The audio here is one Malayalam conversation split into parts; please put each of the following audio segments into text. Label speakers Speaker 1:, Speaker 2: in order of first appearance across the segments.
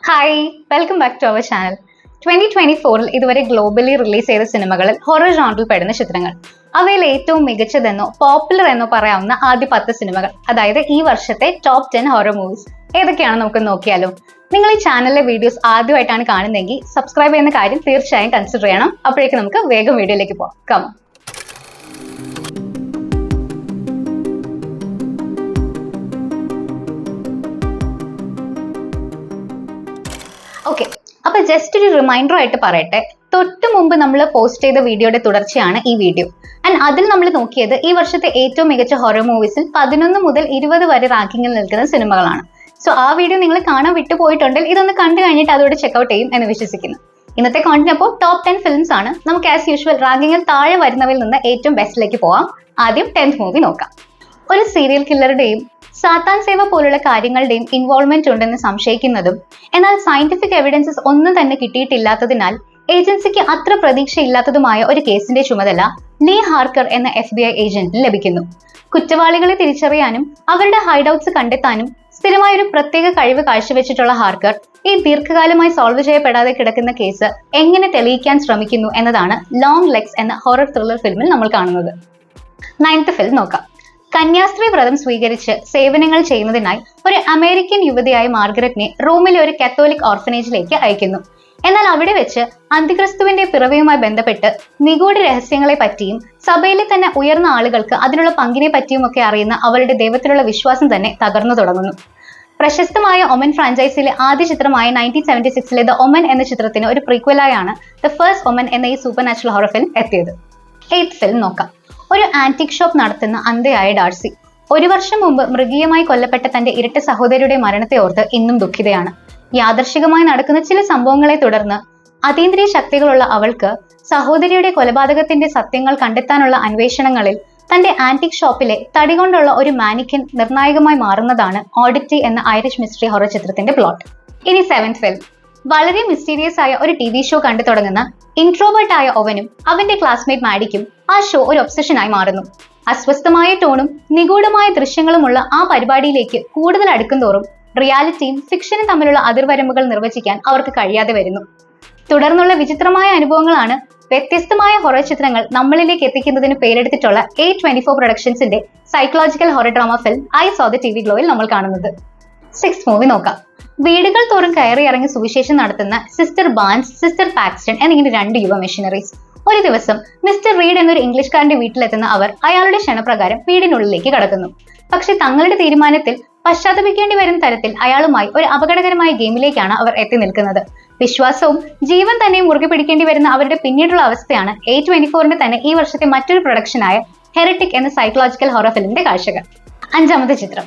Speaker 1: Hi, welcome back to our channel. 2024 ഇതുവരെ ഗ്ലോബലി റിലീസ് ചെയ്ത സിനിമകളിൽ ഹൊറർ ജോണറിൽ പെടുന്ന ചിത്രങ്ങൾ. അവയിൽ ഏറ്റവും മികച്ചതെന്നോ പോപ്പുലർ എന്നോ പറയാവുന്ന ആദ്യ 10 സിനിമകൾ, അതായത് ഈ വർഷത്തെ ടോപ്പ് 10 ഹൊറർ മൂവീസ് ഏതൊക്കെയാണെന്ന് നമുക്ക് നോക്കിയാലോ. നിങ്ങൾ ഈ ചാനലിലെ വീഡിയോസ് ആദ്യമായിട്ടാണ് കാണുന്നതെങ്കിൽ സബ്സ്ക്രൈബ് ചെയ്യുന്ന കാര്യം തീർച്ചയായും കൺസിഡർ ചെയ്യണം. അപ്പോഴേക്കും നമുക്ക് വേഗം വീഡിയോയിലേക്ക് പോകാം. ഓക്കെ, അപ്പൊ ജസ്റ്റ് ഒരു റിമൈൻഡർ ആയിട്ട് പറയട്ടെ, തൊട്ട് മുമ്പ് നമ്മൾ പോസ്റ്റ് ചെയ്ത വീഡിയോയുടെ തുടർച്ചയാണ് ഈ വീഡിയോ. ആൻഡ് അതിൽ നമ്മൾ നോക്കിയത് ഈ വർഷത്തെ ഏറ്റവും മികച്ച ഹൊറർ മൂവീസിൽ 11 മുതൽ 20 വരെ റാങ്കിങ്ങിൽ നിൽക്കുന്ന സിനിമകളാണ്. സോ ആ വീഡിയോ നിങ്ങൾ കാണാൻ വിട്ടുപോയിട്ടുണ്ടെങ്കിൽ ഇതൊന്ന് കണ്ടു കഴിഞ്ഞിട്ട് അതോടെ ചെക്ക്ഔട്ട് ചെയ്യും എന്ന് വിശ്വസിക്കുന്നു. ഇന്നത്തെ കോണ്ടന്റ് അപ്പോൾ ടോപ്പ് 10 ഫിലിംസ് ആണ്. നമുക്ക് ആസ് യൂഷ്വൽ റാങ്കിങ്ങിൽ താഴെ വരുന്നവരിൽ നിന്ന് ഏറ്റവും ബെസ്റ്റിലേക്ക് പോവാം. ആദ്യം 10th മൂവി നോക്കാം. ഒരു സീരിയൽ കില്ലറുടെയും സാത്താൻ സേവ പോലുള്ള കാര്യങ്ങളുടെയും ഇൻവോൾവ്മെന്റ് ഉണ്ടെന്ന് സംശയിക്കുന്നതും എന്നാൽ സയന്റിഫിക് എവിഡൻസസ് ഒന്നും തന്നെ കിട്ടിയിട്ടില്ലാത്തതിനാൽ ഏജൻസിക്ക് അത്ര പ്രതീക്ഷയില്ലാത്തതുമായ ഒരു കേസിന്റെ ചുമതല ലീ ഹാർക്കർ എന്ന FBI ഏജന്റിന് ലഭിക്കുന്നു. കുറ്റവാളികളെ തിരിച്ചറിയാനും അവരുടെ ഹൈഡൌട്ട്സ് കണ്ടെത്താനും സ്ഥിരമായ ഒരു പ്രത്യേക കഴിവ് കാഴ്ചവെച്ചിട്ടുള്ള ഹാർക്കർ ഈ ദീർഘകാലമായി സോൾവ് ചെയ്യപ്പെടാതെ കിടക്കുന്ന കേസ് എങ്ങനെ തെളിയിക്കാൻ ശ്രമിക്കുന്നു എന്നതാണ് ലോങ് ലെഗ്സ് എന്ന ഹൊറർ ത്രില്ലർ ഫിലിമിൽ നമ്മൾ കാണുന്നത്. 9th ഫിലിം നോക്കാം. കന്യാസ്ത്രീ വ്രതം സ്വീകരിച്ച് സേവനങ്ങൾ ചെയ്യുന്നതിനായി ഒരു അമേരിക്കൻ യുവതിയായ മാർഗരറ്റിനെ റോമിലെ ഒരു കാത്തോലിക് ഓർഫനേജിലേക്ക് അയക്കുന്നു. എന്നാൽ അവിടെ വെച്ച് അന്തിക്രിസ്തുവിന്റെ പിറവിയുമായി ബന്ധപ്പെട്ട് നിഗൂഢ രഹസ്യങ്ങളെ പറ്റിയും സഭയിലെ തന്നെ ഉയർന്ന ആളുകൾക്ക് അതിനുള്ള പങ്കിനെ പറ്റിയും ഒക്കെ അറിയുന്ന അവരുടെ ദൈവത്തിലുള്ള വിശ്വാസം തന്നെ തകർന്നു തുടങ്ങുന്നു. പ്രശസ്തമായ ഒമൻ ഫ്രാഞ്ചൈസിയിലെ ആദ്യ ചിത്രമായ 1976 ദ ഒമൻ എന്ന ചിത്രത്തിന് ഒരു പ്രീക്വലായാണ് ദ ഫസ്റ്റ് ഒമൻ എന്ന ഈ സൂപ്പർ നാച്ചുറൽ ഹൊറർ ഫിലിം എത്തിയത്. 8th ഫിലിം നോക്കാം. ഒരു ആന്റിക് ഷോപ്പ് നടത്തുന്ന അന്ധയായ ഡാർസി 1 വർഷം മുമ്പ് മൃഗീയമായി കൊല്ലപ്പെട്ട തന്റെ ഇരട്ട സഹോദരിയുടെ മരണത്തെ ഓർത്ത് ഇന്നും ദുഃഖിതയാണ്. യാദർശികമായി നടക്കുന്ന ചില സംഭവങ്ങളെ തുടർന്ന് അതീന്ദ്രിയ ശക്തികളുള്ള അവൾക്ക് സഹോദരിയുടെ കൊലപാതകത്തിന്റെ സത്യങ്ങൾ കണ്ടെത്താനുള്ള അന്വേഷണങ്ങളിൽ തന്റെ ആന്റിക് ഷോപ്പിലെ തടി കൊണ്ടുള്ള ഒരു മാനിക്കൻ നിർണായകമായി മാറുന്നതാണ് ഓഡിറ്റി എന്ന ഐറിഷ് മിസ്റ്ററി ഹൊറർ ചിത്രത്തിന്റെ പ്ലോട്ട്. ഇനി 7th ഫിലിം. വളരെ മിസ്റ്റീരിയസ് ആയ ഒരു TV ഷോ കണ്ടു തുടങ്ങുന്ന ഇൻട്രോവേർട്ട് ആയ ഒവനും അവന്റെ ക്ലാസ്മേറ്റ് മാഡിക്കും ആ ഷോ ഒരു ഒബ്സഷനായി മാറുന്നു. അസ്വസ്ഥമായ ടോണും നിഗൂഢമായ ദൃശ്യങ്ങളുമുള്ള ആ പരിപാടിയിലേക്ക് കൂടുതൽ അടുക്കുന്തോറും റിയാലിറ്റിയും ഫിക്ഷനും തമ്മിലുള്ള അതിർവരമ്പുകൾ നിർവചിക്കാൻ അവർക്ക് കഴിയാതെ വരുന്നു. തുടർന്നുള്ള വിചിത്രമായ അനുഭവങ്ങളാണ് വ്യത്യസ്തമായ ഹൊറർ ചിത്രങ്ങൾ നമ്മളിലേക്ക് എത്തിക്കുന്നതിന് പേരെടുത്തിട്ടുള്ള A24 പ്രൊഡക്ഷൻസിന്റെ psychological horror drama film I so the TV ഗ്ലോയിൽ നമ്മൾ കാണുന്നത്. 6th മൂവി നോക്കാം. വീടുകൾ തോറും കയറി ഇറങ്ങി സുവിശേഷം നടത്തുന്ന സിസ്റ്റർ ബാൻസ്, സിസ്റ്റർ പാക്സ്റ്റൺ എന്നിങ്ങനെ 2 യുവ മിഷനറീസ്. ഒരു ദിവസം മിസ്റ്റർ റീഡ് എന്നൊരു ഇംഗ്ലീഷുകാരന്റെ വീട്ടിലെത്തുന്ന അവർ അയാളുടെ ക്ഷണപ്രകാരം വീടിനുള്ളിലേക്ക് കടക്കുന്നു. പക്ഷെ തങ്ങളുടെ തീരുമാനത്തിൽ പശ്ചാത്തപിക്കേണ്ടി വരുന്ന തരത്തിൽ അയാളുമായി ഒരു അപകടകരമായ ഗെയിമിലേക്കാണ് അവർ എത്തി നിൽക്കുന്നത്. വിശ്വാസവും ജീവൻ തന്നെയും മുറുകെ പിടിക്കേണ്ടി വരുന്ന അവരുടെ പിന്നീടുള്ള അവസ്ഥയാണ് A24 തന്നെ ഈ വർഷത്തെ മറ്റൊരു പ്രൊഡക്ഷനായ ഹെറിറ്റിക് എന്ന സൈക്കോളജിക്കൽ ഹൊറർ ഫിലിമിന്റെ കാഴ്ചകൾ. 5ാമത്തെ ചിത്രം.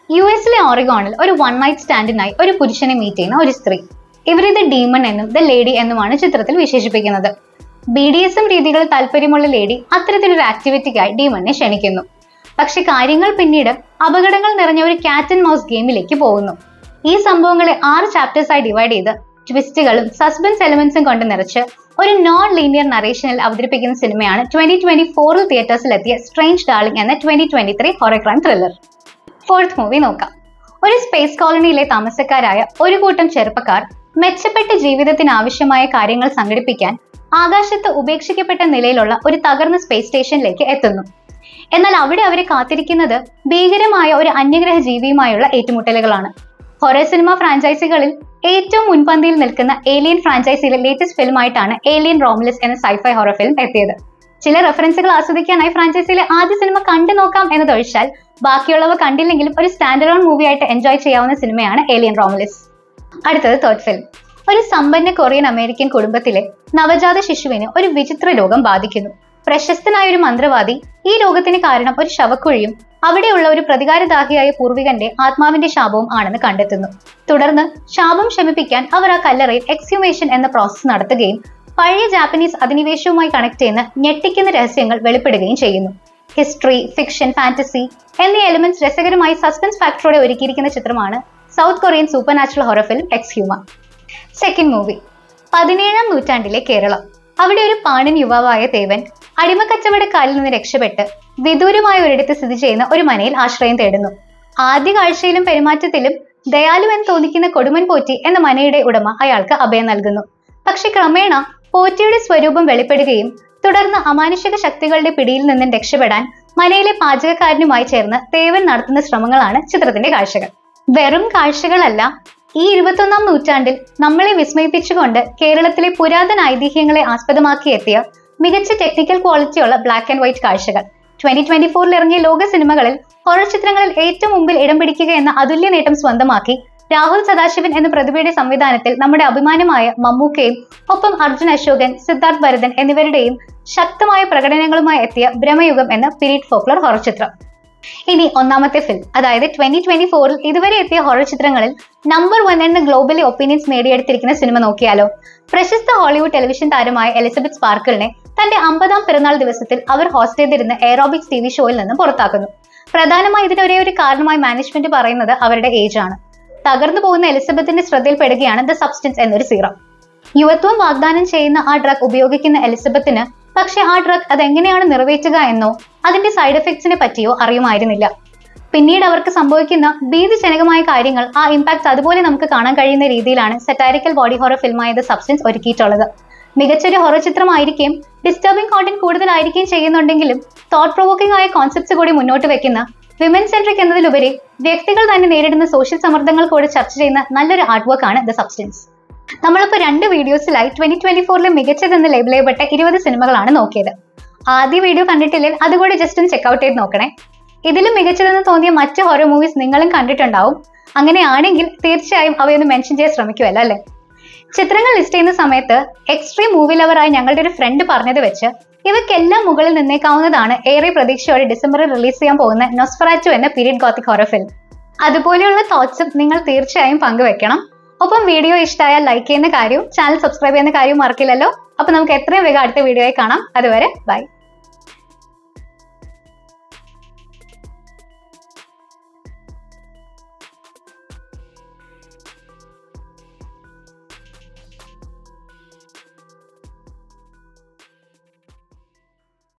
Speaker 1: US-ലെ ഓറിഗോണിൽ ഒരു 1 നൈറ്റ് സ്റ്റാൻഡിനായി ഒരു പുരുഷനെ മീറ്റ് ചെയ്യുന്ന ഒരു സ്ത്രീ. ഇവരെ ദ ഡീമൺ എന്നും ദ ലേഡി എന്നുമാണ് ചിത്രത്തിൽ വിശേഷിപ്പിക്കുന്നത്. BDSM രീതികളിൽ താല്പര്യമുള്ള ലേഡി അത്തരത്തിലൊരു ആക്ടിവിറ്റിക്കായി ഡീമണിനെ ക്ഷണിക്കുന്നു. പക്ഷെ കാര്യങ്ങൾ പിന്നീട് അപകടങ്ങൾ നിറഞ്ഞ ഒരു കാറ്റ് ആൻഡ് മൗസ് ഗെയിമിലേക്ക് പോകുന്നു. ഈ സംഭവങ്ങളെ 6 ചാപ്റ്റേഴ്സായി ഡിവൈഡ് ചെയ്ത് ട്വിസ്റ്റുകളും സസ്പെൻസ് എലമെന്റ്സും കൊണ്ട് നിറച്ച് ഒരു നോൺ ലീനിയർ നറേഷനിൽ അവതരിപ്പിക്കുന്ന സിനിമയാണ് 2024 തിയേറ്റേഴ്സിലെത്തിയ സ്ട്രേഞ്ച് ഡാർലിംഗ് എന്ന 2023 horror crime thriller. 4th movie നോക്കാം. ഒരു സ്പേസ് കോളനിയിലെ താമസക്കാരായ ഒരു കൂട്ടം ചെറുപ്പക്കാർ മെച്ചപ്പെട്ട ജീവിതത്തിന് ആവശ്യമായ കാര്യങ്ങൾ സംഘടിപ്പിക്കാൻ ആകാശത്ത് ഉപേക്ഷിക്കപ്പെട്ട നിലയിലുള്ള ഒരു തകർന്ന സ്പേസ് സ്റ്റേഷനിലേക്ക് എത്തുന്നു. എന്നാൽ അവിടെ അവരെ കാത്തിരിക്കുന്നത് ഭീകരമായ ഒരു അന്യഗ്രഹ ജീവിയുമായുള്ള ഏറ്റുമുട്ടലുകളാണ്. ഹൊറർ സിനിമ ഫ്രാഞ്ചൈസികളിൽ ഏറ്റവും മുൻപന്തിയിൽ നിൽക്കുന്ന ഏലിയൻ ഫ്രാഞ്ചൈസിയിലെ ലേറ്റസ്റ്റ് ഫിലിമായിട്ടാണ് ഏലിയൻ റോമുലസ് എന്ന സൈഫൈ ഹൊറർ ഫിലിം എത്തിയത്. ചില റെഫറൻസുകൾ ആസ്വദിക്കാനായി ഫ്രാഞ്ചൈസിയിലെ ആദ്യ സിനിമ കണ്ടു നോക്കാം എന്നതൊഴിച്ചാൽ ബാക്കിയുള്ളവ കണ്ടില്ലെങ്കിലും ഒരു സ്റ്റാൻഡ് അലോൺ മൂവി ആയിട്ട് എൻജോയ് ചെയ്യാവുന്ന സിനിമയാണ് ഏലിയൻ റോമുലസ്. അടുത്തത് 3rd ഫിലിം. ഒരു സമ്പന്ന കൊറിയൻ അമേരിക്കൻ കുടുംബത്തിലെ നവജാത ശിശുവിന് ഒരു വിചിത്ര രോഗം ബാധിക്കുന്നു. പ്രശസ്തനായ ഒരു മന്ത്രവാദി ഈ രോഗത്തിന് കാരണം ഒരു ശവക്കുഴിയും അവിടെയുള്ള ഒരു പ്രതികാരദാഹിയായ പൂർവികന്റെ ആത്മാവിന്റെ ശാപവും ആണെന്ന് കണ്ടെത്തുന്നു. തുടർന്ന് ശാപം ശമിപ്പിക്കാൻ അവർ ആ കല്ലറയിൽ എക്സ്ഹ്യൂമേഷൻ എന്ന പ്രോസസ് നടത്തുകയും പഴയ ജാപ്പനീസ് അധിനിവേശവുമായി കണക്ട് ചെയ്യുന്ന ഞെട്ടിക്കുന്ന രഹസ്യങ്ങൾ വെളിപ്പെടുകയും ചെയ്യുന്നു. ഹിസ്റ്ററി, ഫിക്ഷൻ, ഫാന്റസി എന്നീ എലിമെന്റ്സ് രസകരമായി സസ്പെൻസ് ഫാക്ടറോടെ ഒരുക്കിയിരിക്കുന്ന ചിത്രമാണ് South Korean supernatural horror film Exhuma. 2nd movie. 17ാം നൂറ്റാണ്ടിലെ കേരളം. അവിടെ ഒരു പാണൻ യുവാവായ ദേവൻ അടിമക്കച്ചവടക്കാരിൽ നിന്ന് രക്ഷപ്പെട്ട് വിദൂരമായ ഒരിടത്ത് സ്ഥിതി ചെയ്യുന്ന ഒരു മനയിൽ ആശ്രയം തേടുന്നു. ആദ്യ കാഴ്ചയിലും പെരുമാറ്റത്തിലും ദയാലു എന്ന് തോന്നിക്കുന്ന കൊടുമൻ പോറ്റി എന്ന മനയുടെ ഉടമ അയാൾക്ക് അഭയം നൽകുന്നു. പക്ഷെ ക്രമേണ പോറ്റിയുടെ സ്വരൂപം വെളിപ്പെടുകയും തുടർന്ന് അമാനുഷിക ശക്തികളുടെ പിടിയിൽ നിന്നും രക്ഷപ്പെടാൻ മനയിലെ പാചകക്കാരനുമായി ചേർന്ന് തേവൻ നടത്തുന്ന ശ്രമങ്ങളാണ് ചിത്രത്തിന്റെ കാഴ്ചകൾ. വെറും കാഴ്ചകളല്ല, ഈ 21-ാം നൂറ്റാണ്ടിൽ നമ്മളെ വിസ്മയിപ്പിച്ചുകൊണ്ട് കേരളത്തിലെ പുരാതന ഐതിഹ്യങ്ങളെ ആസ്പദമാക്കി എത്തിയ മികച്ച ടെക്നിക്കൽ ക്വാളിറ്റിയുള്ള ബ്ലാക്ക് ആൻഡ് വൈറ്റ് കാഴ്ചകൾ. 2024 ഇറങ്ങിയ ലോക സിനിമകളിൽ ഹൊറർ ചിത്രങ്ങളിൽ ഏറ്റവും മുമ്പിൽ ഇടം പിടിക്കുക എന്ന അതുല്യ നേട്ടം സ്വന്തമാക്കി രാഹുൽ സദാശിവൻ എന്ന പ്രതിഭയുടെ സംവിധാനത്തിൽ നമ്മുടെ അഭിമാനമായ മമ്മൂക്കയും ഒപ്പം അർജുൻ അശോകൻ, സിദ്ധാർത്ഥ് ഭരതൻ എന്നിവരുടെയും ശക്തമായ പ്രകടനങ്ങളുമായി എത്തിയ ബ്രഹ്മയുഗം എന്ന പീരീഡ് ഫോക്ലോർ ഹൊറർ ചിത്രം. ഇനി ഒന്നാമത്തെ ഫിലിം, അതായത് 2024 ഇതുവരെ എത്തിയ ഹൊറർ ചിത്രങ്ങളിൽ നമ്പർ 1 എന്ന ഗ്ലോബലി ഒപ്പീനിയൻസ് നേടിയെടുത്തിരിക്കുന്ന സിനിമ നോക്കിയാലോ. പ്രശസ്ത ഹോളിവുഡ് ടെലിവിഷൻ താരമായ എലിസബത്ത് സ്പാർക്കിളിനെ തന്റെ 50-ാം പിറന്നാൾ ദിവസത്തിൽ അവർ ഹോസ്റ്റ് ചെയ്തിരുന്ന എയറോബിക്സ് TV ഷോയിൽ നിന്ന് പുറത്താക്കുന്നു. പ്രധാനമായി ഇതിന് ഒരേ ഒരു കാരണമായി മാനേജ്മെന്റ് പറയുന്നത് അവരുടെ ഏജ് ആണ്. തകർന്നു പോകുന്ന എലിസബത്തിന്റെ ശ്രദ്ധയിൽപ്പെടുകയാണ് ദ സബ്സ്റ്റൻസ് എന്നൊരു സീറം. യുവത്വം വാഗ്ദാനം ചെയ്യുന്ന ആ ഡ്രഗ് ഉപയോഗിക്കുന്ന എലിസബത്തിന് പക്ഷെ ആ ഡ്രഗ് അതെങ്ങനെയാണ് നിറവേറ്റുക എന്നോ അതിന്റെ സൈഡ് എഫക്ട്സിനെ പറ്റിയോ അറിയുമായിരുന്നില്ല. പിന്നീട് അവർക്ക് സംഭവിക്കുന്ന ഭീതിജനകമായ കാര്യങ്ങൾ, ആ ഇമ്പാക്ട് അതുപോലെ നമുക്ക് കാണാൻ കഴിയുന്ന രീതിയിലാണ് സറ്റാരിക്കൽ ബോഡി ഹൊറർ ഫിലിമായ ദ സബ്സ്റ്റൻസ് ഒരുക്കിയിട്ടുള്ളത്. മികച്ചൊരു ഹൊറർ ചിത്രമായിരിക്കും, ഡിസ്റ്റർബിംഗ് കോണ്ടന്റ് കൂടുതലായിരിക്കും ചെയ്യുന്നുണ്ടെങ്കിലും തോട്ട് പ്രൊവോക്കിംഗ് ആയ കോൺസെപ്റ്റ്സ് കൂടി മുന്നോട്ട് വെക്കുന്ന, വിമൻ സെൻട്രിക് എന്നതിലുപരി വ്യക്തികൾ തന്നെ നേരിടുന്ന സോഷ്യൽ സമ്മർദ്ദങ്ങൾ കൂടി ചർച്ച ചെയ്യുന്ന നല്ലൊരു ആർട്ട് വർക്ക് ആണ് ദ സബ്സ്റ്റൻസ്. നമ്മളിപ്പോൾ 2 വീഡിയോസിലായി 2024 മികച്ചതെന്ന് ലേബൽ ചെയ്യപ്പെട്ട 20 സിനിമകളാണ് നോക്കിയത്. ആദ്യ വീഡിയോ കണ്ടിട്ടില്ലെങ്കിൽ അതുകൂടി ജസ്റ്റ് ഒന്ന് ചെക്ക്ഔട്ട് ചെയ്ത് നോക്കണേ. ഇതിലും മികച്ചതെന്ന് തോന്നിയ മറ്റ് ഹൊറർ മൂവീസ് നിങ്ങളും കണ്ടിട്ടുണ്ടാവും. അങ്ങനെയാണെങ്കിൽ തീർച്ചയായും അവയൊന്ന് മെൻഷൻ ചെയ്യാൻ ശ്രമിക്കുമല്ലോ അല്ലേ. ചിത്രങ്ങൾ ലിസ്റ്റ് ചെയ്യുന്ന സമയത്ത് എക്സ്ട്രീം മൂവി ലവറായി ഞങ്ങളുടെ ഒരു ഫ്രണ്ട് പറഞ്ഞത് വെച്ച് ഇവയ്ക്കെല്ലാം മുകളിൽ നിന്നേക്കാവുന്നതാണ് ഏറെ പ്രതീക്ഷയോടെ ഡിസംബറിൽ റിലീസ് ചെയ്യാൻ പോകുന്ന നോസ്ഫെറാറ്റു എന്ന പീരീഡ് ഗോത്തിക് ഹൊറർ ഫിലിം. അതുപോലെയുള്ള തോട്ട്സും നിങ്ങൾ തീർച്ചയായും പങ്കുവെക്കണം. ഒപ്പം വീഡിയോ ഇഷ്ടമായാൽ ലൈക്ക് ചെയ്യുന്ന കാര്യവും ചാനൽ സബ്സ്ക്രൈബ് ചെയ്യുന്ന കാര്യവും മറക്കില്ലല്ലോ. അപ്പൊ നമുക്ക് എത്രയും വേഗം അടുത്ത വീഡിയോയിൽ കാണാം. അതുവരെ ബൈ.